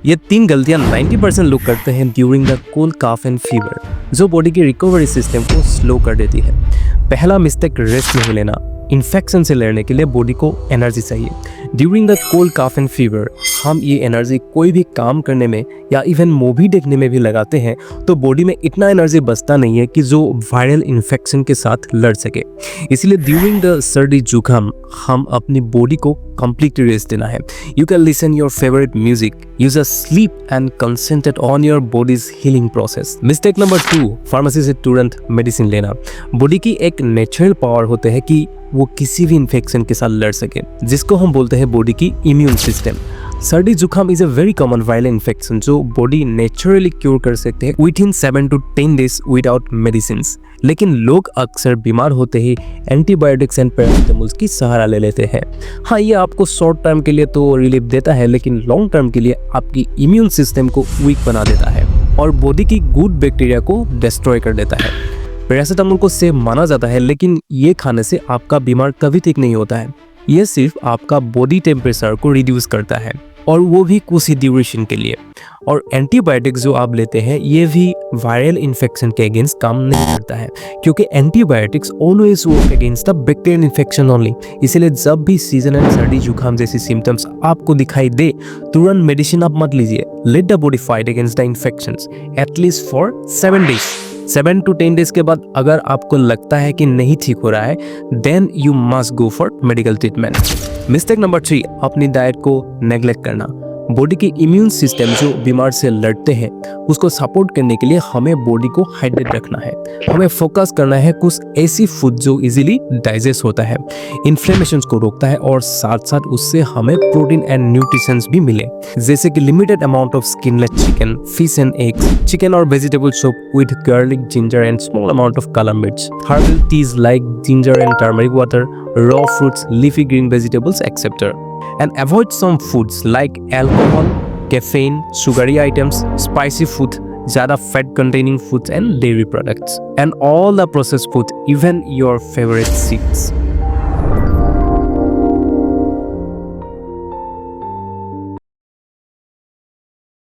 ये 3 गलतियां 90% लोग करते हैं during the cold cough and fever, जो बॉडी की रिकवरी सिस्टम को स्लो कर देती है। पहला मिस्टेक, रेस्ट नहीं लेना। इन्फेक्शन से लड़ने के लिए बॉडी को एनर्जी चाहिए। During the cold cough and fever हम ये एनर्जी कोई भी काम करने में या इवन मूवी देखने में भी लगाते हैं, तो बॉडी में इतना एनर्जी बचता नहीं है कि जो वायरल इन्फेक्शन के साथ लड़ सके। इसलिए ड्यूरिंग द सर्दी जुकाम हम अपनी बॉडी को कंप्लीटली रेस्ट देना है। You can listen your favourite music, use a slip and concentrate on your bodies healing process. Mistake number 2, pharmacy से तुरंत मेडिसिन लेना। बॉडी की एक नेचुरल पावर होते है कि वो किसी भी इन्फेक्शन के साथ लड़ सके, जिसको हम बोलते हैं बॉडी की इम्यून सिस्टम। सर्दी जुकाम is a very common viral infection जो बॉडी नेचुरली क्योर कर सकते हैं within 7 to 10 days without medicine. लेकिन लोग अक्सर बीमार होते ही एंटीबायोटिक्स एंड पैरासिटामोल की सहारा ले लेते हैं। हाँ, ये आपको शॉर्ट टर्म के लिए तो रिलीफ देता है, लेकिन लॉन्ग टर्म के लिए आपकी इम्यून सिस्टम को वीक बना देता है और बॉडी की गुड बैक्टीरिया को डिस्ट्रॉय कर देता है। पैरासिटामोल को सेफ माना जाता है, लेकिन ये खाने से आपका बीमार कभी ठीक नहीं होता है। ये सिर्फ आपका बॉडी टेम्परेचर को रिड्यूस करता है, और वो भी कुछ ही ड्यूरेशन के लिए। और एंटीबायोटिक्स जो आप लेते हैं ये भी वायरल इन्फेक्शन के अगेंस्ट काम नहीं करता है, क्योंकि antibiotics always work against the bacterial infection only. इसलिए जब भी सीजनल सर्दी जुकाम जैसी सिम्टम्स आपको दिखाई दे, तुरंत मेडिसिन आप मत लीजिए। Let the body fight against the infections at least for 7 days। 7 to 10 days के बाद अगर आपको लगता है कि नहीं ठीक हो रहा है, then you must go for medical treatment. Mistake number 3, अपनी डाइट को नेग्लेक्ट करना। बॉडी की इम्यून सिस्टम जो बीमार से लड़ते हैं उसको सपोर्ट करने के लिए हमें बॉडी को हाइड्रेट रखना है। हमें फोकस करना है कुछ ऐसी फूड जो इजीली डाइजेस्ट होता है, इन्फ्लेमेशन को रोकता है, और साथ साथ उससे हमें प्रोटीन एंड न्यूट्रिशंस भी मिले, जैसे कि limited amount of skinless chicken, fish and eggs, chicken और vegetable soup with garlic, ginger and small amount of kala mirch, herbal teas like ginger and turmeric water, raw fruits, leafy green vegetables, etc. And avoid some foods like alcohol, caffeine, sugary items, spicy food, ज़्यादा fat containing foods and dairy products, and all the processed food, even your favorite sweets.